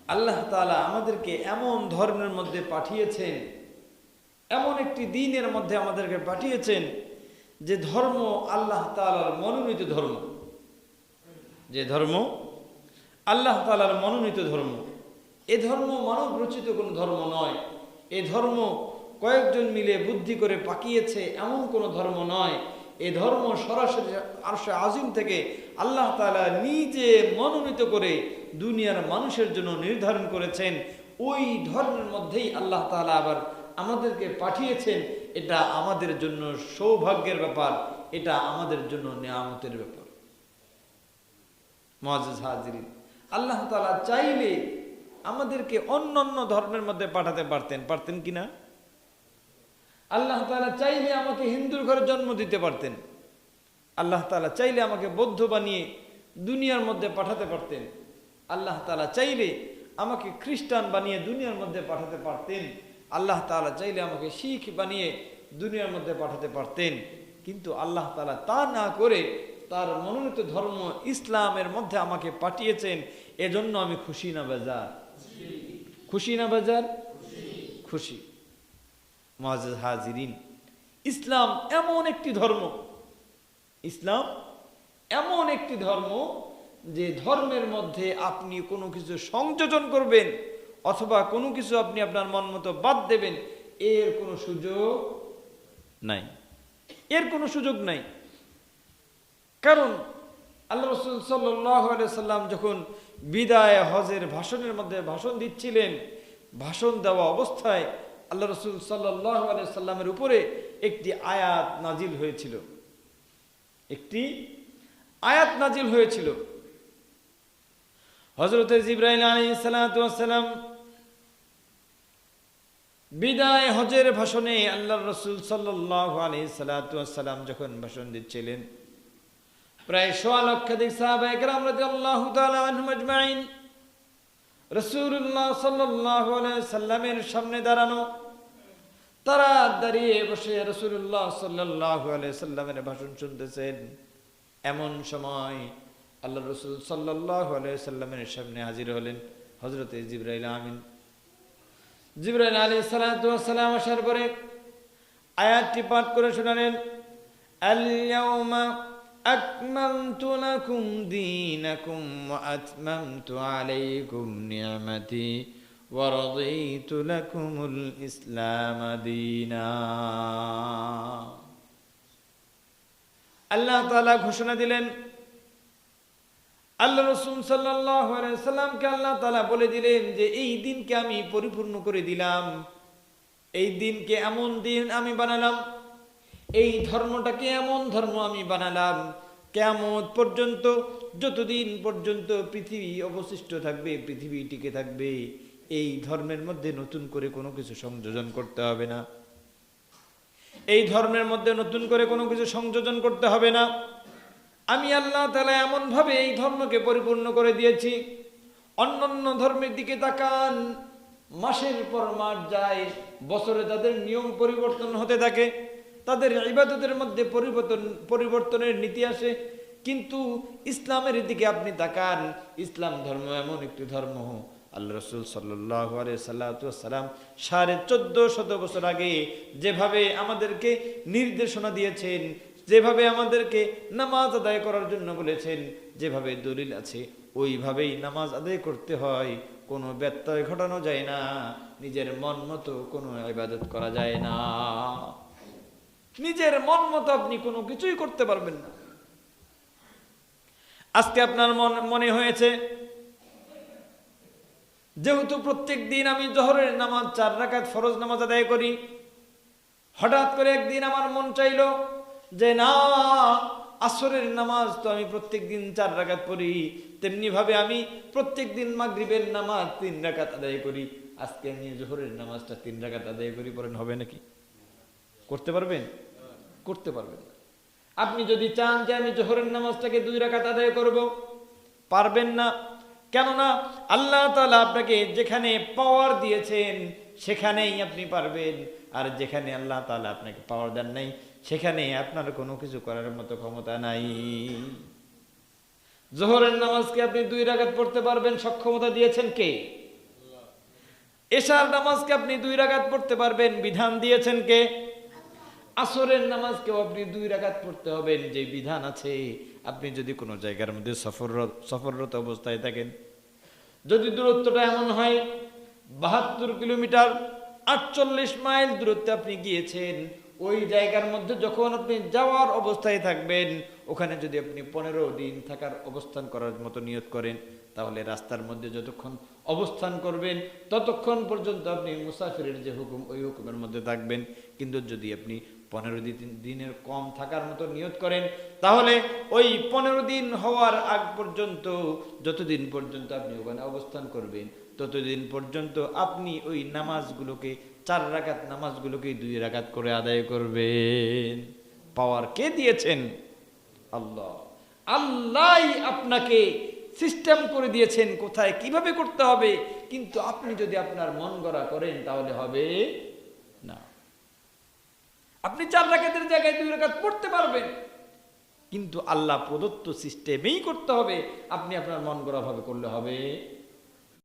আল্লাহ তাআলা আমাদেরকে এমন ধর্মের মধ্যে পাঠিয়েছেন, এমন একটি দ্বীনের মধ্যে আমাদেরকে পাঠিয়েছেন যে ধর্ম আল্লাহ তাআলার মনোনীত ধর্ম, যে ধর্ম আল্লাহ তাআলার মনোনীত ধর্ম। এ ধর্ম মানব রচিত কোনো ধর্ম নয়। এ ধর্ম কয়েকজন মিলে বুদ্ধি করে পাকিয়েছে এমন কোনো ধর্ম নয়। এ ধর্ম সরাসরি আরশে আজিম থেকে আল্লাহ তাআলা নিজে মনোনীত করে দুনিয়ার মানুষের জন্য নির্ধারণ করেছেন। ওই ধর্মের মধ্যেই আল্লাহ তাআলা আবার আমাদেরকে পাঠিয়েছেন। এটা আমাদের জন্য সৌভাগ্যের ব্যাপার, এটা আমাদের জন্য নিয়ামতের ব্যাপার। মুআজ্জিজ হাজিরিন, আল্লাহ তাআলা চাইলে আমাদেরকে অন্য ধর্মের মধ্যে পাঠাতে পারতেন কিনা? আল্লাহ তাআলা চাইলে আমাকে হিন্দুর ঘরে জন্ম দিতে পারতেন। আল্লাহ তাআলা চাইলে আমাকে বৌদ্ধ বানিয়ে দুনিয়ার মধ্যে পাঠাতে পারতেন। আল্লাহ তাআলা চাইলে আমাকে খ্রিস্টান বানিয়ে দুনিয়ার মধ্যে পাঠাতে পারতেন। আল্লাহ তাআলা চাইলে আমাকে শিখ বানিয়ে দুনিয়ার মধ্যে পাঠাতে পারতেন। কিন্তু আল্লাহ তাআলা তা না করে তার মনোনীত ধর্ম ইসলামের মধ্যে আমাকে পাঠিয়েছেন। এজন্য আমি খুশি না বেজার? খুশি না বেজার? খুশি। মুআজ্জিজ হাজিরিন, ইসলাম এমন একটি ধর্ম, ইসলাম এমন একটি ধর্ম যে ধর্মের মধ্যে আপনি কোনো কিছু সংযোজন করবেন অথবা কোনো কিছু আপনি আপনার মন মতো বাদ দেবেন, এর কোনো সুযোগ নাই, এর কোনো সুযোগ নাই। কারণ আল্লাহ রাসূল সাল্লাল্লাহু আলাইহি সাল্লাম যখন বিদায় হজের ভাষণের মধ্যে ভাষণ দিচ্ছিলেন, ভাষণ দেওয়া অবস্থায় আল্লাহ রাসূল সাল্লাল্লাহু আলাইহি সাল্লামের উপরে একটি আয়াত নাজিল হয়েছিল, একটি আয়াত নাজিল হয়েছিল। হযরত জিবরাইল আলাইহিস সালাতু ওয়াস সালাম বিদায় হজের ভাষণে আল্লাহর রাসূল সাল্লাল্লাহু আলাইহি সালাতু ওয়াস সালাম যখন ভাষণ দিচ্ছিলেন, প্রায় ১০০ লক্ষাধিক সাহাবায়ে কেরাম রাদিয়াল্লাহু তাআলা আনহুম আজমাইন রাসূলুল্লাহ সাল্লাল্লাহু আলাইহি সাল্লামের সামনে দাঁড়ানো। তারা দাঁড়িয়ে বসে রাসূলুল্লাহ সাল্লাল্লাহু আলাইহি সাল্লামের ভাষণ শুনতেছেন। এমন সময় আল্লাহ রাসূল সাল্লাল্লাহু আলাইহি সাল্লামের সামনে হাজির হলেন হযরত জিবরাইল আমিন। জিবরাইল আলাইহিস সালাতু ওয়াস সালাম আসার পরে আয়াতটি পাঠ করে শোনালেন, আল ইয়াউমা আকমালতু লাকুম দীনাকুম ওয়া আতমামতু আলাইকুম নি'মাতি ওয়া রাদিতু লাকুমুল ইসলাম দীনা। আল্লাহ তাআলা ঘোষণা দিলেন, আল্লাহ রাসূল সাল্লাল্লাহু আলাইহি সাল্লামকে আল্লাহ তাআলা বলে দিলেন যে এই দিনকে আমি পরিপূর্ণ করে দিলাম, এই দিনকে এমন দিন আমি বানালাম, এই ধর্মটাকে এমন ধর্ম আমি বানালাম, কিয়ামত পর্যন্ত যতদিন পর্যন্ত পৃথিবী অবশিষ্ট থাকবে, পৃথিবী টিকে থাকবে, এই ধর্মের মধ্যে নতুন করে কোনো কিছু সংযোজন করতে হবে না, এই ধর্মের মধ্যে নতুন করে কোনো কিছু সংযোজন করতে হবে না। আমি আল্লাহ তাআলা এমন ভাবে এই ধর্মকে পরিপূর্ণ করে দিয়েছি। অন্যান্য ধর্মের দিকে তাকান, মাসের পর মাস যায়, বছরে তাদের নিয়ম পরিবর্তন হতে থাকে, তাদের ইবাদতের মধ্যে পরিবর্তনের নীতি আসে। কিন্তু ইসলামের দিকে আপনি তাকান, ইসলাম ধর্ম এমন একটি ধর্ম, আল্লাহ রাসূল সাল্লাল্লাহু আলাইহি সাল্লাম 1450 বছর আগে যেভাবে আমাদেরকে নির্দেশনা দিয়েছেন, যেভাবে আমাদেরকে নামাজ আদায় করার জন্য বলেছেন, যেভাবে দলিল আছে ওইভাবেই নামাজ আদায় করতে হয়, কোনো ব্যত্যয় ঘটানো যায় না, নিজের মন মতো কোনো ইবাদত করা যায় না, নিজের মন মতো আপনি কোনো কিছুই করতে পারবেন না। আজকে আপনার মনে হয়েছে যেহেতু প্রত্যেক দিন আমি জোহরের নামাজ 4 রাকাত ফরজ নামাজ আদায় করি, হঠাৎ করে একদিন আমার মন চাইলো যে না, আসরের নামাজ তো আমি প্রত্যেক দিন 4 রাকাত পড়ি, তেমনি ভাবে আমি প্রত্যেক দিন মাগরিবের নামাজ 3 রাকাত আদায় করি, আজকে আমি জোহরের নামাজটা 3 রাকাত আদায় করি, পড়েন হবে নাকি? করতে পারবেন? করতে পারবেন না। আপনি যদি চান যে আমি জোহরের নামাজটাকে 2 রাকাত আদায় করব, পারবেন না। কেননা আল্লাহ তাআলা আপনাকে যেখানে পাওয়ার দিয়েছেন সেখানেই আপনি পারবেন, আর যেখানে আল্লাহ তাআলা আপনাকে পাওয়ার দেন নাই সেখানে আপনার কোনো কিছু করার মতো ক্ষমতা নাই। জোহরের নামাজকে আপনি 2 রাকাত পড়তে পারবেন, সক্ষমতা দিয়েছেন কে? এশার নামাজকে আপনি 2 রাকাত পড়তে পারবেন, বিধান দিয়েছেন কে? আসরের নামাজকেও আপনি 2 রাকাত পড়তে হবেন, যে বিধান আছে। আপনি যদি কোনো জায়গার মধ্যে সফররত অবস্থায় থাকেন, যদি দূরত্বটা এমন হয় 72 কিলোমিটার 48 মাইল দূরত্বে আপনি গিয়েছেন, ওই জায়গার মধ্যে যখন আপনি যাওয়ার অবস্থায় থাকবেন, ওখানে যদি আপনি 15 দিন থাকার অবস্থান করার মতো নিয়ত করেন, তাহলে রাস্তার মধ্যে যতক্ষণ অবস্থান করবেন ততক্ষণ পর্যন্ত আপনি মুসাফিরের যে হুকুম, ওই হুকুমের মধ্যে থাকবেন। কিন্তু যদি আপনি 15 দিনের কম থাকার মতো নিয়ত করেন, তাহলে ওই 15 দিন হওয়ার আগ পর্যন্ত, যতদিন পর্যন্ত আপনি ওখানে অবস্থান করবেন, ততদিন পর্যন্ত আপনি ওই নামাজগুলোকে, 4 রাকাত নামাজগুলোকে 2 রাকাত করে আদায় করবেন। পাওয়ার কে দিয়েছেন? আল্লাহ। আল্লাহই আপনাকে সিস্টেম করে দিয়েছেন কোথায় কিভাবে করতে হবে, কিন্তু আপনি যদি আপনার মন গড়া করেন তাহলে হবে না। আপনি 4 রাকাতের জায়গায় 2 রাকাত পড়তে পারবেন, কিন্তু আল্লাহ প্রদত্ত সিস্টেমেই করতে হবে। আপনি আপনার মন গড়া ভাবে করলে হবে